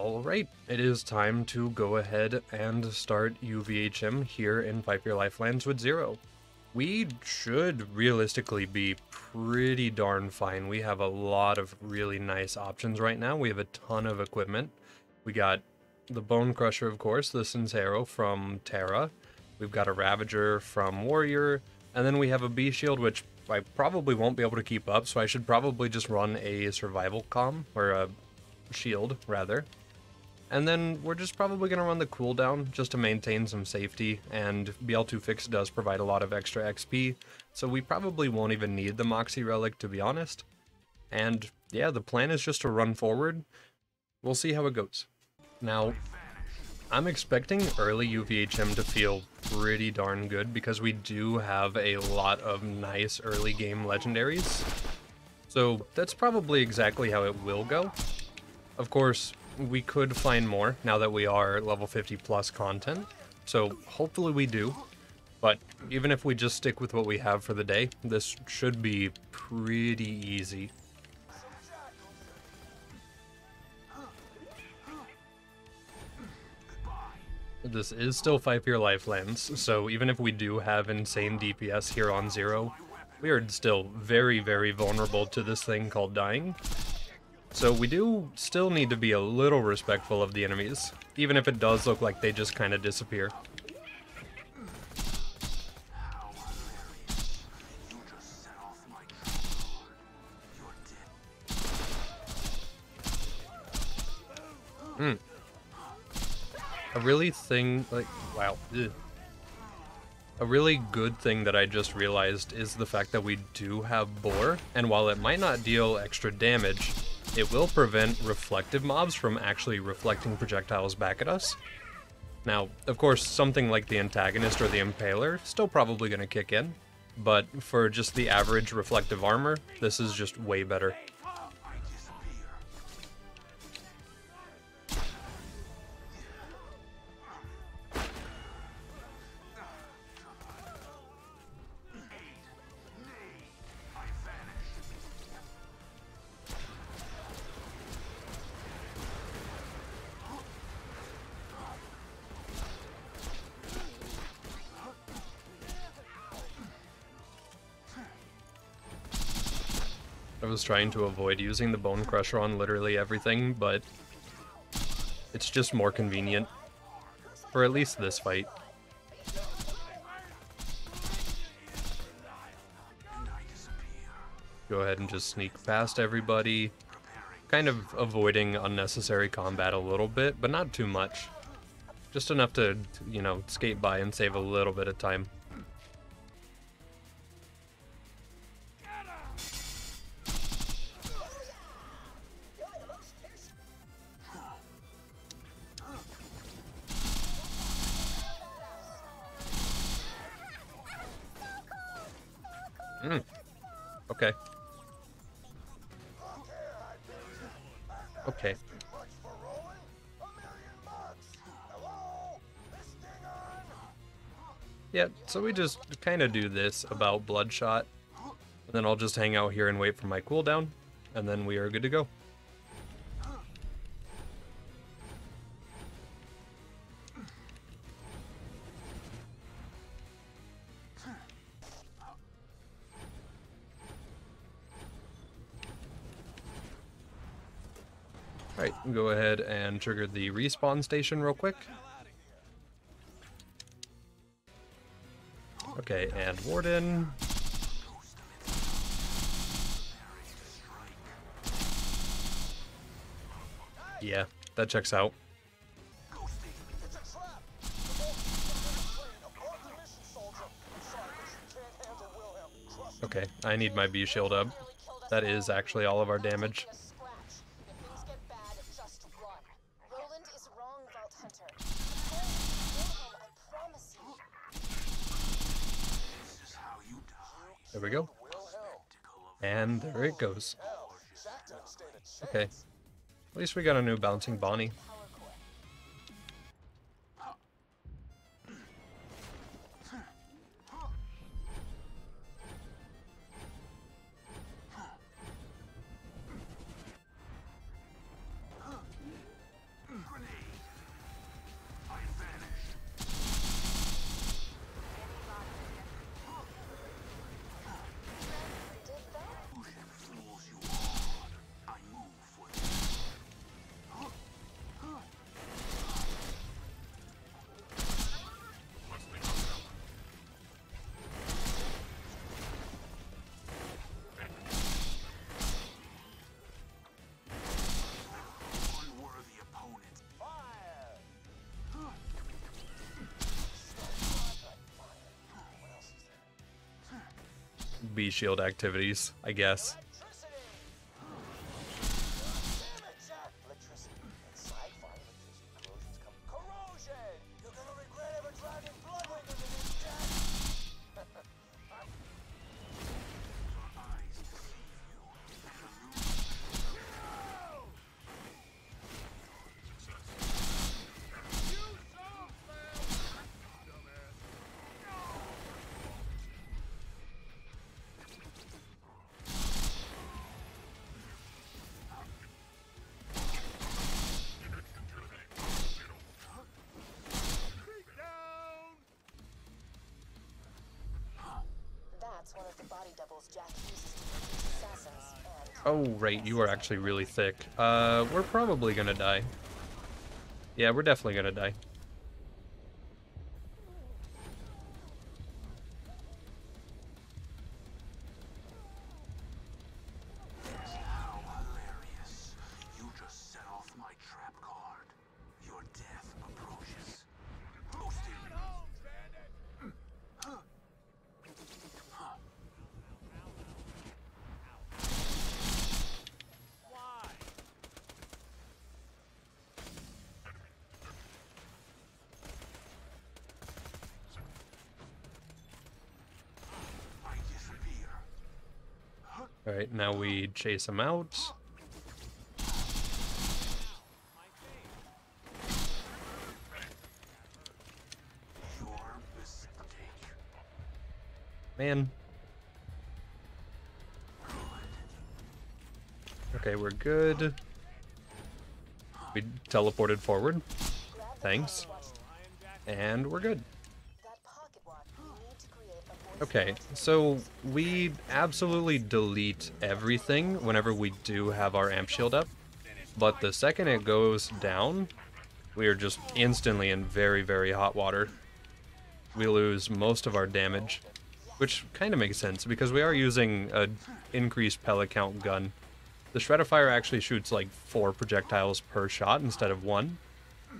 Alright, it is time to go ahead and start UVHM here in FFYLands with Zero. We should realistically be pretty darn fine. We have a lot of really nice options right now. We have a ton of equipment. We got the Bone Crusher, of course, the Sincero from Terra. We've got a Ravager from Warrior, and then we have a Bee Shield, which I probably won't be able to keep up, so I should probably just run a survival comm, or a shield, rather. And then we're just probably going to run the cooldown just to maintain some safety, and BL2 Fix does provide a lot of extra XP, so we probably won't even need the Moxie Relic, to be honest. And yeah, the plan is just to run forward. We'll see how it goes. Now, I'm expecting early UVHM to feel pretty darn good because we do have a lot of nice early game legendaries. So that's probably exactly how it will go. Of course, we could find more now that we are level 50 plus content, so hopefully we do. But even if we just stick with what we have for the day, this should be pretty easy. This is still FFYLands, so even if we do have insane DPS here on Zero, we are still very, very vulnerable to this thing called dying. So we do still need to be a little respectful of the enemies, even if it does look like they just kind of disappear. A really good thing that I just realized is the fact that we do have Boar, and while it might not deal extra damage, it will prevent reflective mobs from actually reflecting projectiles back at us. Now, of course, something like the Antagonist or the Impaler still probably going to kick in, but for just the average reflective armor, this is just way better. I was trying to avoid using the Bone Crusher on literally everything, but it's just more convenient. For at least this fight. Go ahead and just sneak past everybody. Kind of avoiding unnecessary combat a little bit, but not too much. Just enough to, you know, skate by and save a little bit of time. Okay. Okay. Yeah, so we just kind of do this about Bloodshot, and then I'll just hang out here and wait for my cooldown, and then we are good to go. Alright, go ahead and trigger the respawn station real quick. Okay, and Warden. Yeah, that checks out. Okay, I need my Bee Shield up. That is actually all of our damage. There we go. And there it goes. Okay. At least we got a new bouncing Bonnie. be shield activities, I guess. One of the body doubles Jack uses to produce assassins and... Oh, right, you are actually really thick. We're probably gonna die. Yeah, we're definitely gonna die. How hilarious. You just set off my trap card. Your death approaches. Boosting. Alright, now we chase him out. Man. Okay, we're good. We teleported forward. Thanks. And we're good. Okay, so we absolutely delete everything whenever we do have our amp shield up, but the second it goes down, we are just instantly in very, very hot water. We lose most of our damage, which kind of makes sense because we are using an increased pellet count gun. The Shreddifier actually shoots like 4 projectiles per shot instead of 1,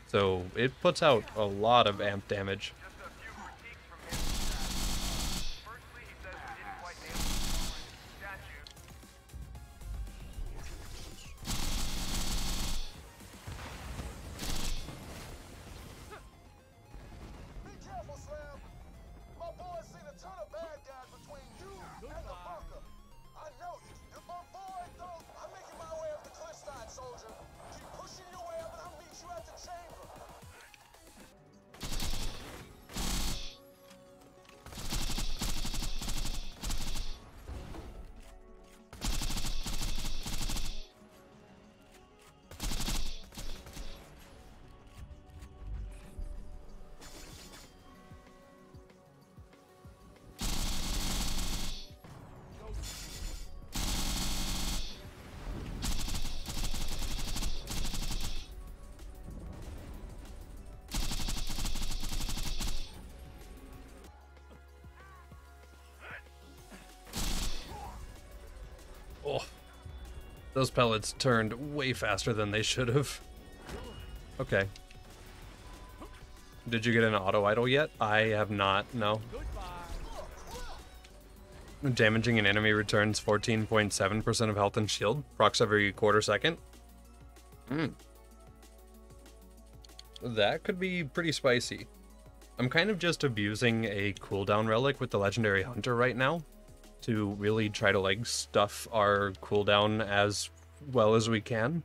so it puts out a lot of amp damage. Oh, those pellets turned way faster than they should have. Okay. Did you get an auto idle yet? I have not, no. Damaging an enemy returns 14.7% of health and shield, procs every quarter second. That could be pretty spicy. I'm kind of just abusing a cooldown relic with the Legendary Hunter right now to really try to like stuff our cooldown as well as we can.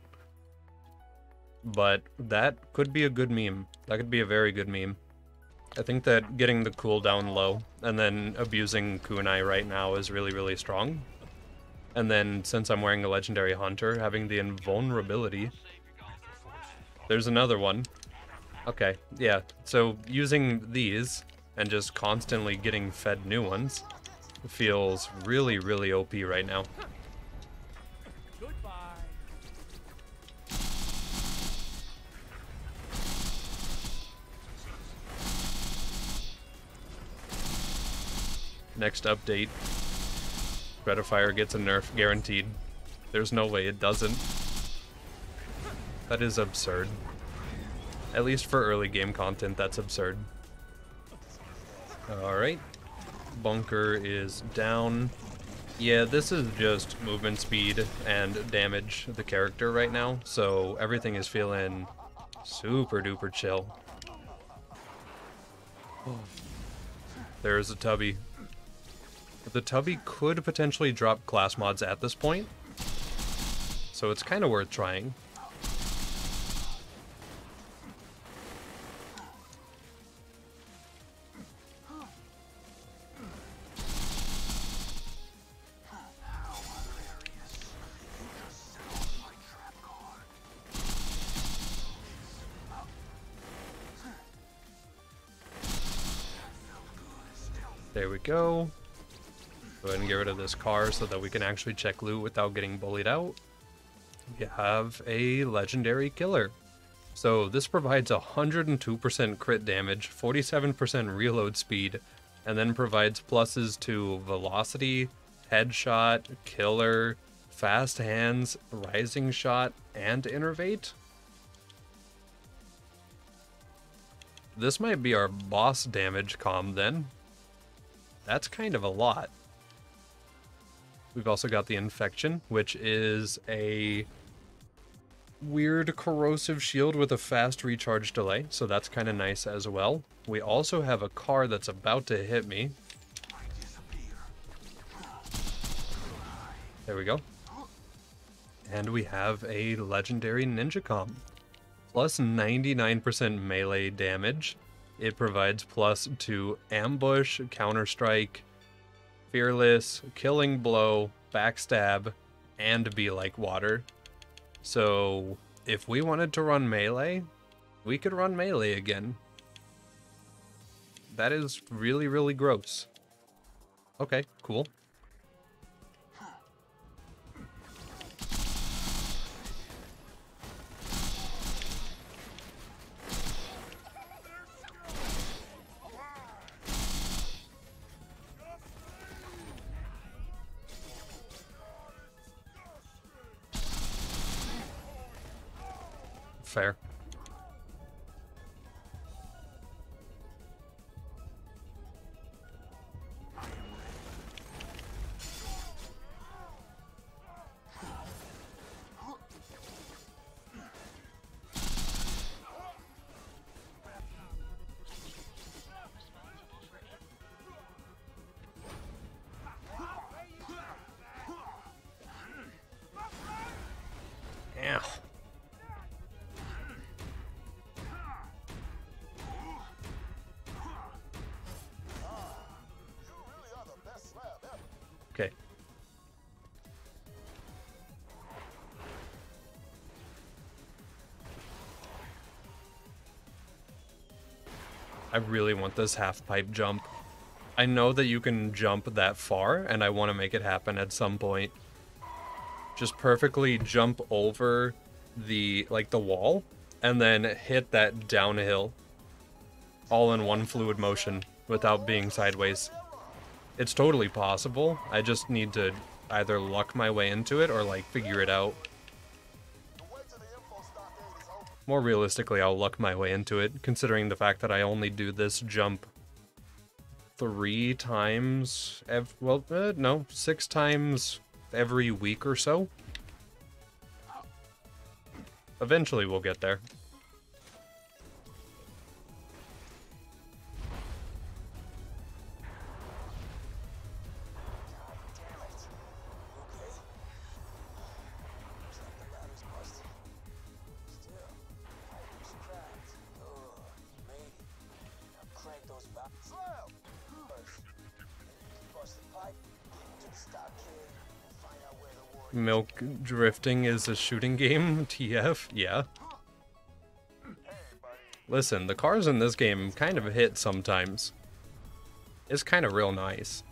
But that could be a good meme. That could be a very good meme. I think that getting the cooldown low and then abusing Kunai right now is really, really strong. And then since I'm wearing a Legendary Hunter, having the invulnerability. There's another one. Okay, yeah, so using these and just constantly getting fed new ones feels really, really OP right now. Next update, Shreddifier gets a nerf guaranteed. There's no way it doesn't. That is absurd. At least for early game content, that's absurd. Alright. Bunker is down. Yeah, this is just movement speed and damage the character right now, so everything is feeling super duper chill. There's a Tubby. The Tubby could potentially drop class mods at this point, so it's kind of worth trying. There we go. Go ahead and get rid of this car so that we can actually check loot without getting bullied out. We have a legendary killer. So this provides 102% crit damage, 47% reload speed, and then provides pluses to velocity, headshot, killer, fast hands, rising shot, and innervate. This might be our boss damage comm then. That's kind of a lot. We've also got the Infection, which is a weird corrosive shield with a fast recharge delay, so that's kind of nice as well. We also have a car that's about to hit me. There we go. And we have a legendary ninja comm. Plus 99% melee damage. It provides plus to ambush, counterstrike, fearless, killing blow, backstab, and be like water. So if we wanted to run melee, we could run melee again. That is really, really gross. Okay, cool. Fair. Yeah. Okay. I really want this half pipe jump. I know that you can jump that far, and I want to make it happen at some point. Just perfectly jump over the wall, and then hit that downhill. All in one fluid motion, without being sideways. It's totally possible. I just need to either luck my way into it or like figure it out. More realistically, I'll luck my way into it, considering the fact that I only do this jump 3 times, 6 times every week or so. Eventually we'll get there. Milk drifting is a shooting game? TF? Yeah. Listen, the cars in this game kind of hit sometimes. It's kind of real nice.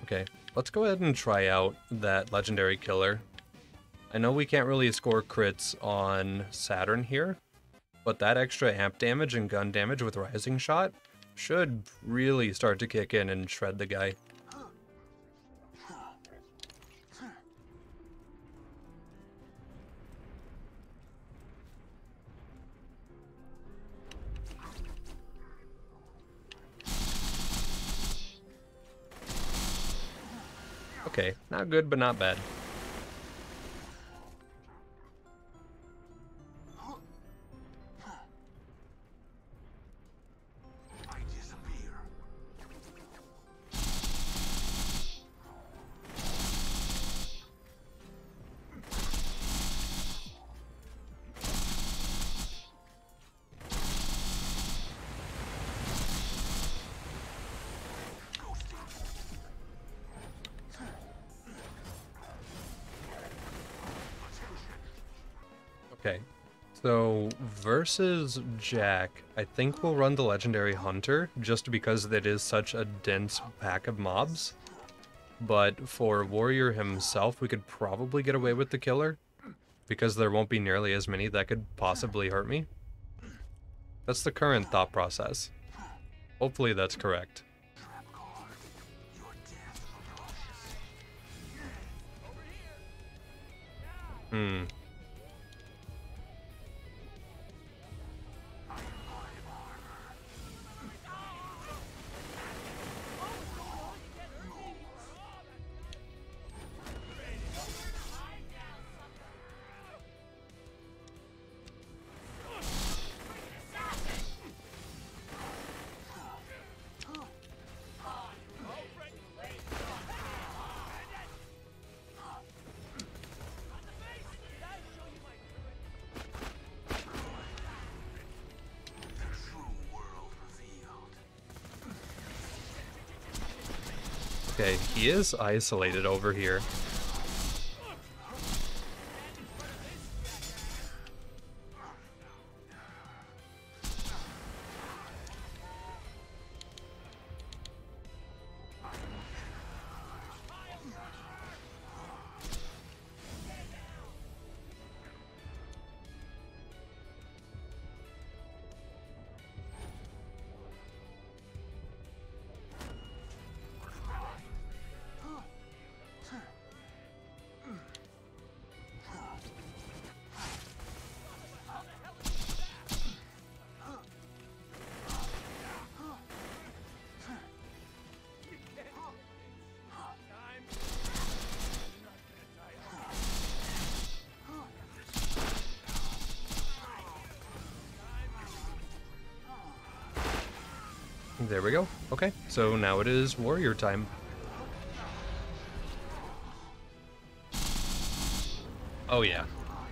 Okay, let's go ahead and try out that legendary killer. I know we can't really score crits on Saturn here, but that extra amp damage and gun damage with Rising Shot should really start to kick in and shred the guy. Okay, not good, but not bad. I disappear. Okay, so versus Jack, I think we'll run the Legendary Hunter just because it is such a dense pack of mobs. But for Warrior himself, we could probably get away with the Killer because there won't be nearly as many that could possibly hurt me. That's the current thought process. Hopefully that's correct. Trap card. Your death approaches. Hmm. Okay, he is isolated over here. There we go. Okay, so now it is warrior time. Oh yeah.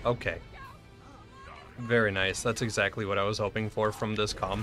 Okay. Very nice. That's exactly what I was hoping for from this comm.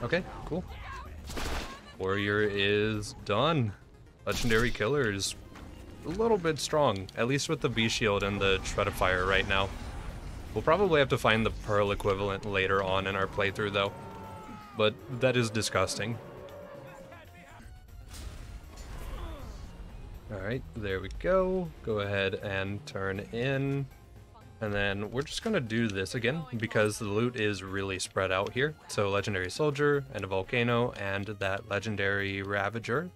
Okay, cool. Warrior is done. Legendary Killer is a little bit strong, at least with the B-Shield and the Shred of Fire right now. We'll probably have to find the Pearl equivalent later on in our playthrough, though. But that is disgusting. Alright, there we go. Go ahead and turn in. And then we're just going to do this again because the loot is really spread out here. So Legendary Soldier and a Volcano and that Legendary Ravager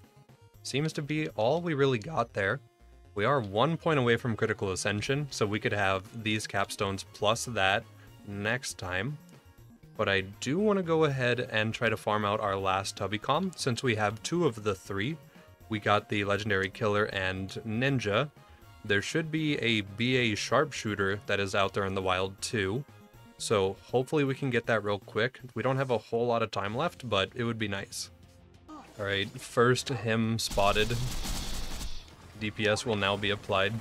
seems to be all we really got there. We are 1 point away from Critical Ascension, so we could have these capstones plus that next time. But I do want to go ahead and try to farm out our last Tubbycom since we have 2 of the 3. We got the Legendary Killer and Ninja. There should be a BA Sharpshooter that is out there in the wild too. So hopefully we can get that real quick. We don't have a whole lot of time left, but it would be nice. Alright, first him spotted. DPS will now be applied.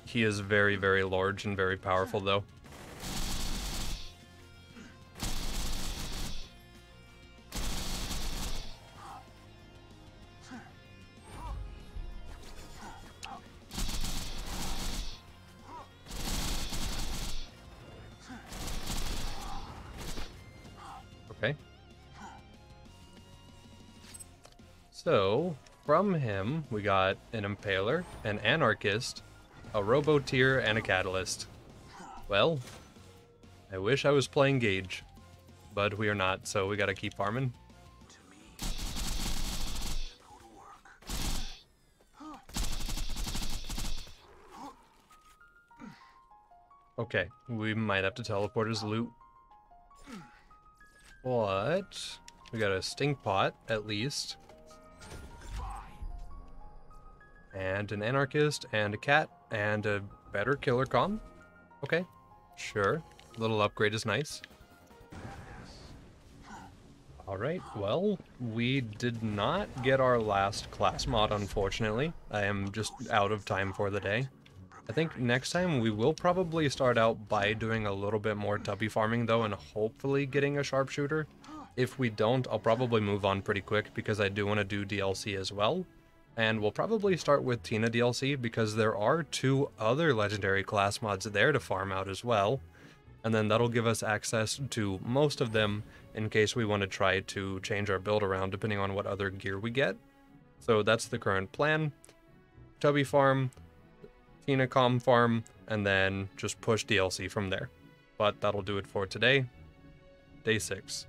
He is very, very large and very powerful though. Okay. So, from him, we got an Impaler, an Anarchist, a Robo-Tier, and a Catalyst. Well, I wish I was playing Gauge, but we are not, so we gotta keep farming. To me, go to work. Okay, we might have to teleport his loot. But we got a Stink Pot, at least. And an Anarchist, and a Cat, and a better Killer Comm. Okay, sure. Little upgrade is nice. Alright, well, we did not get our last class mod, unfortunately. I am just out of time for the day. I think next time we will probably start out by doing a little bit more tubby farming though, and hopefully getting a sharpshooter. If we don't, I'll probably move on pretty quick because I do want to do DLC as well. And we'll probably start with Tina DLC because there are 2 other legendary class mods there to farm out as well. And then that'll give us access to most of them in case we want to try to change our build around depending on what other gear we get. So that's the current plan. Tubby farm, Tina Com farm, and then just push DLC from there. But that'll do it for today. Day 6.